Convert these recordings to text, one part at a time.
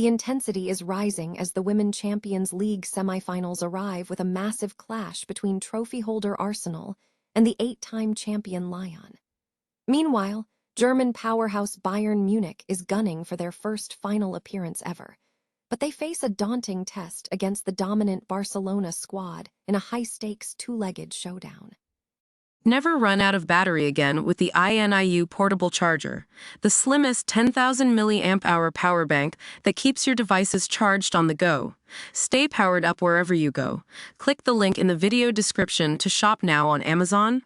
The intensity is rising as the Women Champions League semifinals arrive with a massive clash between trophy holder Arsenal and the 8-time champion Lyon. Meanwhile, German powerhouse Bayern Munich is gunning for their first final appearance ever, but they face a daunting test against the dominant Barcelona squad in a high-stakes two-legged showdown. Never run out of battery again with the INIU portable charger, the slimmest 10,000 mAh power bank that keeps your devices charged on the go. Stay powered up wherever you go. Click the link in the video description to shop now on Amazon.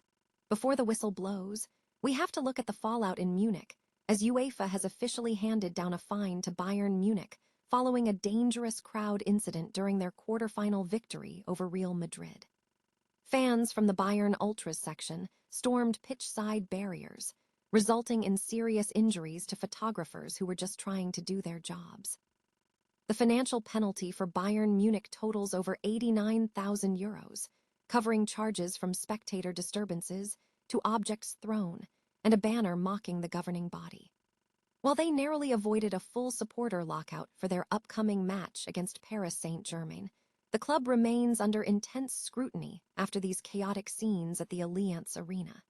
Before the whistle blows, we have to look at the fallout in Munich, as UEFA has officially handed down a fine to Bayern Munich following a dangerous crowd incident during their quarterfinal victory over Real Madrid. Fans from the Bayern Ultras section stormed pitch-side barriers, resulting in serious injuries to photographers who were just trying to do their jobs. The financial penalty for Bayern Munich totals over €89,000, covering charges from spectator disturbances to objects thrown and a banner mocking the governing body. While they narrowly avoided a full supporter lockout for their upcoming match against Paris Saint-Germain, the club remains under intense scrutiny after these chaotic scenes at the Allianz Arena.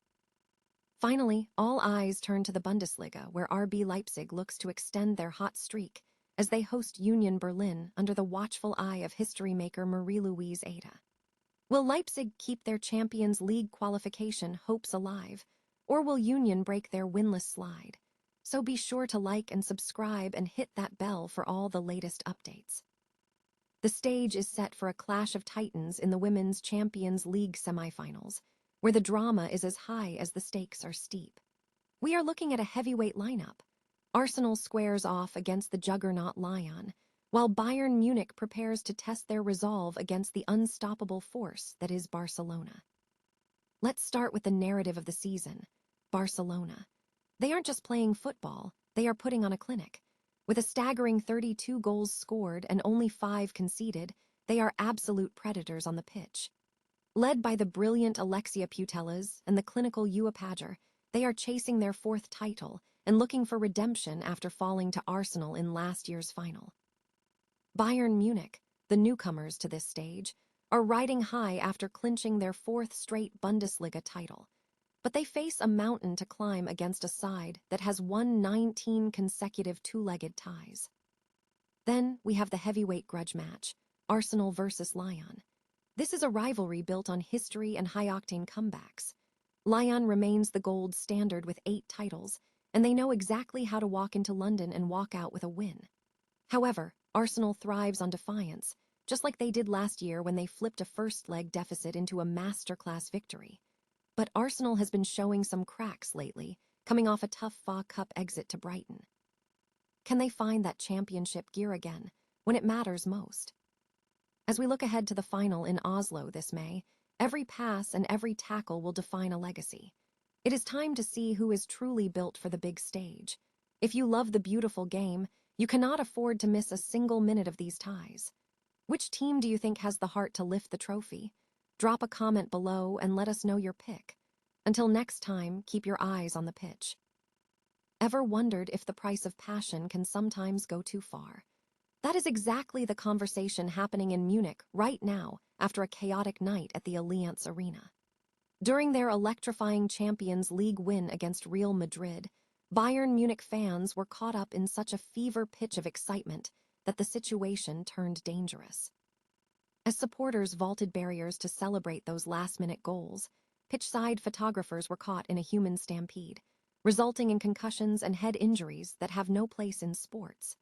Finally, all eyes turn to the Bundesliga, where RB Leipzig looks to extend their hot streak as they host Union Berlin under the watchful eye of history maker Marie-Louise Ada. Will Leipzig keep their Champions League qualification hopes alive, or will Union break their winless slide? So be sure to like and subscribe and hit that bell for all the latest updates. The stage is set for a clash of titans in the Women's Champions League semifinals, where the drama is as high as the stakes are steep. We are looking at a heavyweight lineup. Arsenal squares off against the juggernaut Lyon, while Bayern Munich prepares to test their resolve against the unstoppable force that is Barcelona. Let's start with the narrative of the season, Barcelona. They aren't just playing football, they are putting on a clinic. With a staggering 32 goals scored and only 5 conceded, they are absolute predators on the pitch. Led by the brilliant Alexia Putellas and the clinical Yua Pajer, they are chasing their 4th title and looking for redemption after falling to Arsenal in last year's final. Bayern Munich, the newcomers to this stage, are riding high after clinching their 4th straight Bundesliga title. But they face a mountain to climb against a side that has won 19 consecutive two-legged ties. Then we have the heavyweight grudge match, Arsenal versus Lyon. This is a rivalry built on history and high-octane comebacks. Lyon remains the gold standard with 8 titles, and they know exactly how to walk into London and walk out with a win. However, Arsenal thrives on defiance, just like they did last year when they flipped a first-leg deficit into a masterclass victory. But Arsenal has been showing some cracks lately, coming off a tough FA Cup exit to Brighton. Can they find that championship gear again, when it matters most? As we look ahead to the final in Oslo this May, every pass and every tackle will define a legacy. It is time to see who is truly built for the big stage. If you love the beautiful game, you cannot afford to miss a single minute of these ties. Which team do you think has the heart to lift the trophy? Drop a comment below and let us know your pick. Until next time, keep your eyes on the pitch. Ever wondered if the price of passion can sometimes go too far? That is exactly the conversation happening in Munich right now after a chaotic night at the Allianz Arena. During their electrifying Champions League win against Real Madrid, Bayern Munich fans were caught up in such a fever pitch of excitement that the situation turned dangerous. As supporters vaulted barriers to celebrate those last-minute goals, pitch-side photographers were caught in a human stampede, resulting in concussions and head injuries that have no place in sports.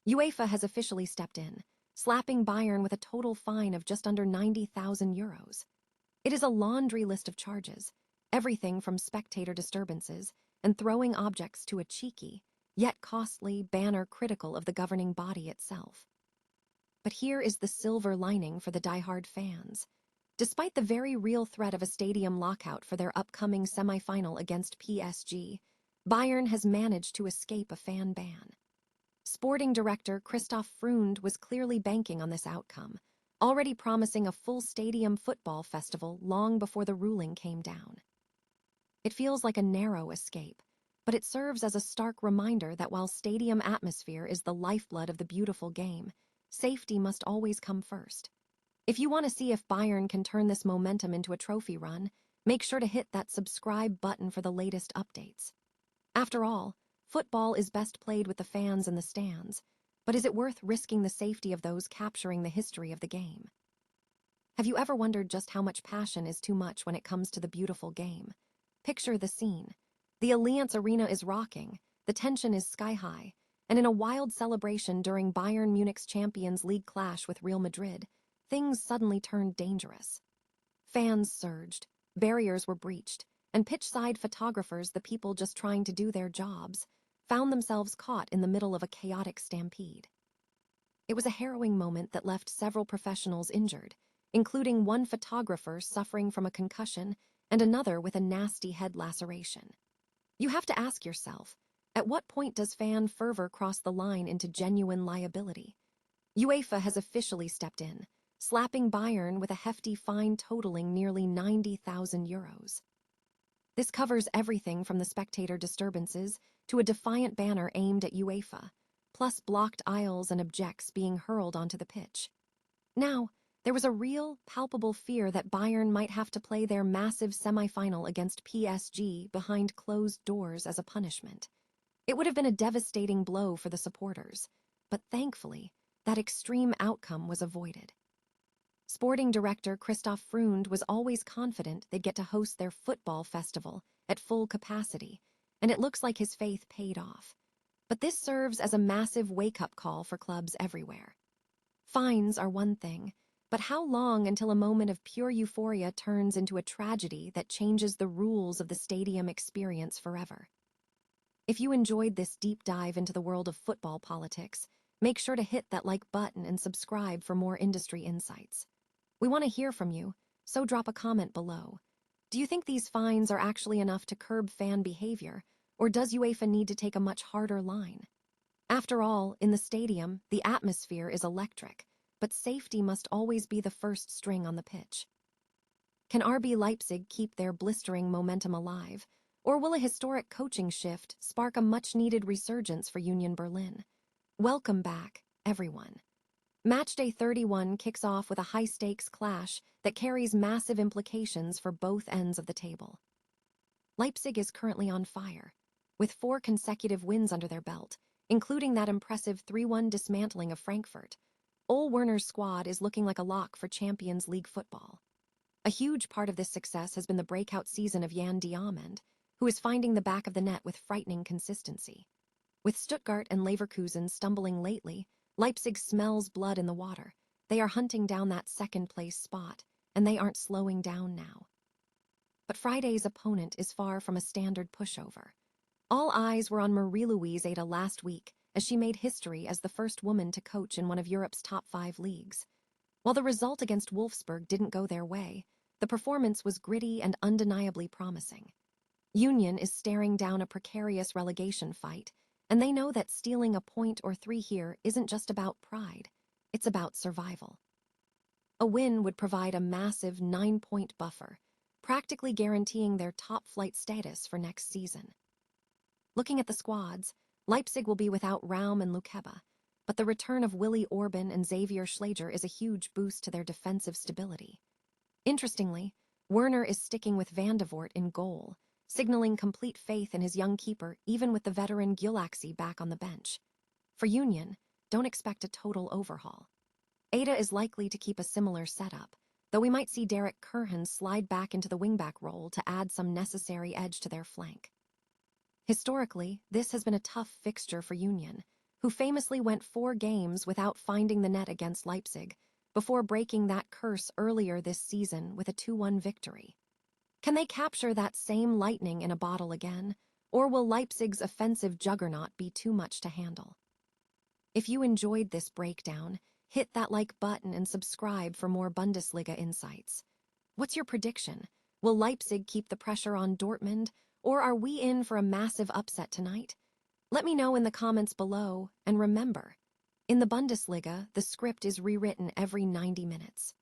UEFA has officially stepped in, slapping Bayern with a total fine of just under €90,000. It is a laundry list of charges, everything from spectator disturbances and throwing objects to a cheeky, yet costly banner critical of the governing body itself. But here is the silver lining for the diehard fans. Despite the very real threat of a stadium lockout for their upcoming semi-final against PSG, Bayern has managed to escape a fan ban. Sporting director Christoph Freund was clearly banking on this outcome, already promising a full stadium football festival long before the ruling came down. It feels like a narrow escape, but it serves as a stark reminder that while stadium atmosphere is the lifeblood of the beautiful game, safety must always come first. If you want to see if Bayern can turn this momentum into a trophy run, make sure to hit that subscribe button for the latest updates. After all, football is best played with the fans in the stands, but is it worth risking the safety of those capturing the history of the game? Have you ever wondered just how much passion is too much when it comes to the beautiful game? Picture the scene. The Allianz Arena is rocking, the tension is sky-high, and in a wild celebration during Bayern Munich's Champions League clash with Real Madrid, things suddenly turned dangerous. Fans surged, barriers were breached, and pitch-side photographers, the people just trying to do their jobs, found themselves caught in the middle of a chaotic stampede. It was a harrowing moment that left several professionals injured, including one photographer suffering from a concussion and another with a nasty head laceration. You have to ask yourself, at what point does fan fervor cross the line into genuine liability? UEFA has officially stepped in, slapping Bayern with a hefty fine totaling nearly €90,000. This covers everything from the spectator disturbances to a defiant banner aimed at UEFA, plus blocked aisles and objects being hurled onto the pitch. Now, there was a real, palpable fear that Bayern might have to play their massive semifinal against PSG behind closed doors as a punishment. It would have been a devastating blow for the supporters, but thankfully, that extreme outcome was avoided. Sporting director Christoph Freund was always confident they'd get to host their football festival at full capacity, and it looks like his faith paid off. But this serves as a massive wake-up call for clubs everywhere. Fines are one thing, but how long until a moment of pure euphoria turns into a tragedy that changes the rules of the stadium experience forever? If you enjoyed this deep dive into the world of football politics, make sure to hit that like button and subscribe for more industry insights. We want to hear from you, so drop a comment below. Do you think these fines are actually enough to curb fan behavior, or does UEFA need to take a much harder line? After all, in the stadium, the atmosphere is electric, but safety must always be the first string on the pitch. Can RB Leipzig keep their blistering momentum alive, or will a historic coaching shift spark a much-needed resurgence for Union Berlin? Welcome back, everyone. Matchday 31 kicks off with a high-stakes clash that carries massive implications for both ends of the table. Leipzig is currently on fire, with 4 consecutive wins under their belt, including that impressive 3-1 dismantling of Frankfurt. Ole Werner's squad is looking like a lock for Champions League football. A huge part of this success has been the breakout season of Jan Diamond, who is finding the back of the net with frightening consistency. With Stuttgart and Leverkusen stumbling lately, Leipzig smells blood in the water. They are hunting down that second-place spot, and they aren't slowing down now. But Friday's opponent is far from a standard pushover. All eyes were on Marie-Louise Ada last week, as she made history as the first woman to coach in one of Europe's top 5 leagues. While the result against Wolfsburg didn't go their way, the performance was gritty and undeniably promising. Union is staring down a precarious relegation fight, and they know that stealing a point or 3 here isn't just about pride, it's about survival. A win would provide a massive 9-point buffer, practically guaranteeing their top-flight status for next season. Looking at the squads, Leipzig will be without Raum and Lukeba, but the return of Willi Orban and Xavier Schlager is a huge boost to their defensive stability. Interestingly, Werner is sticking with Van de Voort in goal, signaling complete faith in his young keeper even with the veteran Gulaxi back on the bench. For Union, don't expect a total overhaul. Ada is likely to keep a similar setup, though we might see Derek Curhan slide back into the wingback role to add some necessary edge to their flank. Historically, this has been a tough fixture for Union, who famously went 4 games without finding the net against Leipzig, before breaking that curse earlier this season with a 2-1 victory. Can they capture that same lightning in a bottle again, or will Leipzig's offensive juggernaut be too much to handle? If you enjoyed this breakdown, hit that like button and subscribe for more Bundesliga insights. What's your prediction? Will Leipzig keep the pressure on Dortmund, or are we in for a massive upset tonight? Let me know in the comments below, and remember, in the Bundesliga, the script is rewritten every 90 minutes.